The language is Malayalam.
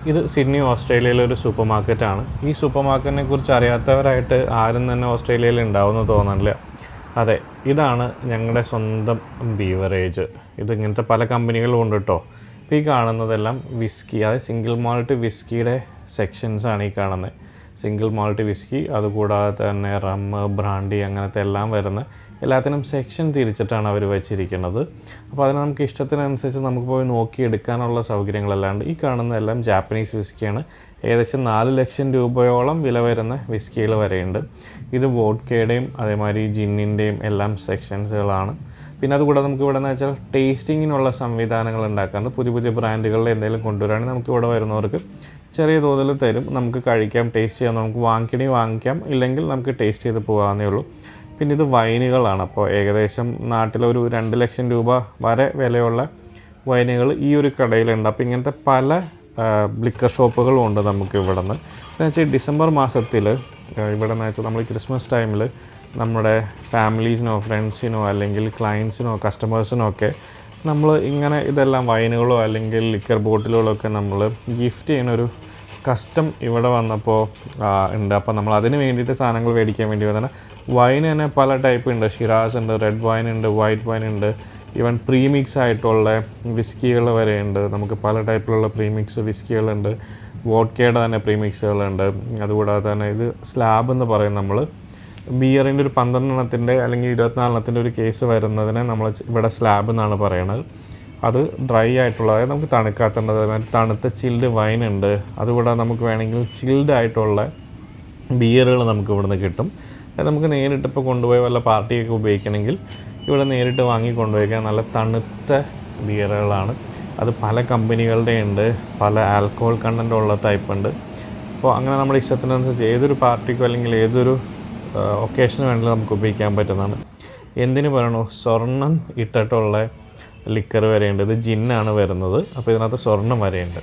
ഇത് സിഡ്നി ഓസ്ട്രേലിയയിലെ ഒരു സൂപ്പർ മാർക്കറ്റാണ്. ഈ സൂപ്പർ മാർക്കറ്റിനെ കുറിച്ച് അറിയാത്തവരായിട്ട് ആരും തന്നെ ഓസ്ട്രേലിയയിൽ ഉണ്ടാവുമെന്ന് തോന്നുന്നില്ല. അതെ, ഇതാണ് ഞങ്ങളുടെ സ്വന്തം ബീവറേജ്. ഇതിങ്ങനത്തെ പല കമ്പനികളും ഉണ്ട് കേട്ടോ. ഇപ്പോൾ ഈ കാണുന്നതെല്ലാം വിസ്കി, അതായത് സിംഗിൾ മാൾട്ട് വിസ്കിയുടെ സെക്ഷൻസാണ് ഈ കാണുന്നത്. സിംഗിൾ മാൾട്ട് വിസ്കി, അതുകൂടാതെ തന്നെ റമ്മ്, ബ്രാൻഡി, അങ്ങനത്തെ എല്ലാം വരുന്ന എല്ലാത്തിനും സെക്ഷൻ തിരിച്ചിട്ടാണ് അവർ വെച്ചിരിക്കുന്നത്. അപ്പോൾ അതിന് നമുക്ക് ഇഷ്ടത്തിനനുസരിച്ച് നമുക്ക് പോയി നോക്കിയെടുക്കാനുള്ള സൗകര്യങ്ങളല്ലാണ്ട് ഈ കാണുന്നതെല്ലാം ജാപ്പനീസ് വിസ്കിയാണ്. ഏകദേശം 4 ലക്ഷം രൂപയോളം വില വരുന്ന വിസ്കികൾ വരെയുണ്ട്. ഇത് വോഡ്കയുടെയും അതേമാതിരി ജിന്നിൻ്റെയും എല്ലാം സെക്ഷൻസുകളാണ്. പിന്നെ അതുകൂടാതെ നമുക്ക് ഇവിടെ എന്ന് വെച്ചാൽ ടേസ്റ്റിങ്ങിനുള്ള സംവിധാനങ്ങൾ ഉണ്ടാക്കാറുണ്ട്. പുതിയ പുതിയ ബ്രാൻഡുകളിൽ എന്തെങ്കിലും കൊണ്ടുവരികയാണെങ്കിൽ നമുക്ക് ഇവിടെ വരുന്നവർക്ക് ചെറിയ തോതിൽ തരും. നമുക്ക് കഴിക്കാം, ടേസ്റ്റ് ചെയ്യാം. നമുക്ക് വാങ്ങിക്കാം, ഇല്ലെങ്കിൽ നമുക്ക് ടേസ്റ്റ് ചെയ്ത് പോകാവുന്നേ ഉള്ളൂ. പിന്നെ ഇത് വൈനുകളാണ്. അപ്പോൾ ഏകദേശം നാട്ടിലൊരു 2 ലക്ഷം രൂപ വരെ വിലയുള്ള വൈനുകൾ ഈ ഒരു കടയിലുണ്ട്. അപ്പോൾ ഇങ്ങനത്തെ പല ലിക്കർ ഷോപ്പുകളും ഉണ്ട് നമുക്ക് ഇവിടെ നിന്ന്. എന്ന് വെച്ചാൽ ഡിസംബർ മാസത്തിൽ ഇവിടെ എന്ന് വെച്ചാൽ നമ്മൾ ക്രിസ്മസ് ടൈമിൽ നമ്മുടെ ഫാമിലീസിനോ ഫ്രണ്ട്സിനോ അല്ലെങ്കിൽ ക്ലയൻസിനോ കസ്റ്റമേഴ്സിനോ ഒക്കെ നമ്മൾ ഇങ്ങനെ ഇതെല്ലാം വൈനുകളോ അല്ലെങ്കിൽ ലിക്കർ ബോട്ടിലുകളോ ഒക്കെ നമ്മൾ ഗിഫ്റ്റ് ചെയ്യുന്നൊരു കസ്റ്റം ഇവിടെ വന്നപ്പോൾ ഉണ്ട്. അപ്പോൾ നമ്മൾ അതിന് വേണ്ടിയിട്ട് സാധനങ്ങൾ മേടിക്കാൻ വേണ്ടി വന്നാൽ വൈൻ തന്നെ പല ടൈപ്പ് ഉണ്ട്. ഷിറാസ് ഉണ്ട്, റെഡ് വൈൻ ഉണ്ട്, വൈറ്റ് വൈൻ ഉണ്ട്, ഈവൻ പ്രീമിക്സ് ആയിട്ടുള്ള വിസ്കികൾ വരെ ഉണ്ട്. നമുക്ക് പല ടൈപ്പിലുള്ള പ്രീമിക്സ് വിസ്കികളുണ്ട്. വോഡ്കയുടെ തന്നെ പ്രീമിക്സുകളുണ്ട്. അതുകൂടാതെ തന്നെ ഇത് സ്ലാബ് എന്ന് പറയും. നമ്മൾ ബിയറിൻ്റെ ഒരു 12 അല്ലെങ്കിൽ 24 ഒരു കേസ് വരുന്നതിനെ നമ്മൾ ഇവിടെ സ്ലാബ് എന്നാണ് പറയുന്നത്. അത് ഡ്രൈ ആയിട്ടുള്ള, അതായത് നമുക്ക് തണുക്കാത്തേണ്ടത്, അതുമാതിരി തണുത്ത ചിൽഡ് വൈൻ ഉണ്ട്. അതുകൂടാതെ നമുക്ക് വേണമെങ്കിൽ ചിൽഡ് ആയിട്ടുള്ള ബിയറുകൾ നമുക്ക് ഇവിടുന്ന് കിട്ടും. അത് നമുക്ക് നേരിട്ട് ഇപ്പോൾ കൊണ്ടുപോയി വല്ല പാർട്ടിയൊക്കെ ഉപയോഗിക്കണമെങ്കിൽ ഇവിടെ നേരിട്ട് വാങ്ങി കൊണ്ടുപോയിക്കാൻ നല്ല തണുത്ത ബിയറുകളാണ്. അത് പല കമ്പനികളുടെ ഉണ്ട്, പല ആൽക്കഹോൾ കണ്ടൻ്റ് ഉള്ള ടൈപ്പ് ഉണ്ട്. അപ്പോൾ അങ്ങനെ നമ്മുടെ ഇഷ്ടത്തിനനുസരിച്ച് ഏതൊരു പാർട്ടിക്കോ അല്ലെങ്കിൽ ഏതൊരു ഒക്കേഷന് വേണമെങ്കിലും നമുക്ക് ഉപയോഗിക്കാൻ പറ്റുന്നതാണ്. എന്തിനു പറയണോ, സ്വർണ്ണം ഇട്ടിട്ടുള്ള ലിക്കർ വരെയുണ്ട്. ഇത് ജിന്നാണ് വരുന്നത്. അപ്പോൾ ഇതിനകത്ത് സ്വർണ്ണം വരെയുണ്ട്.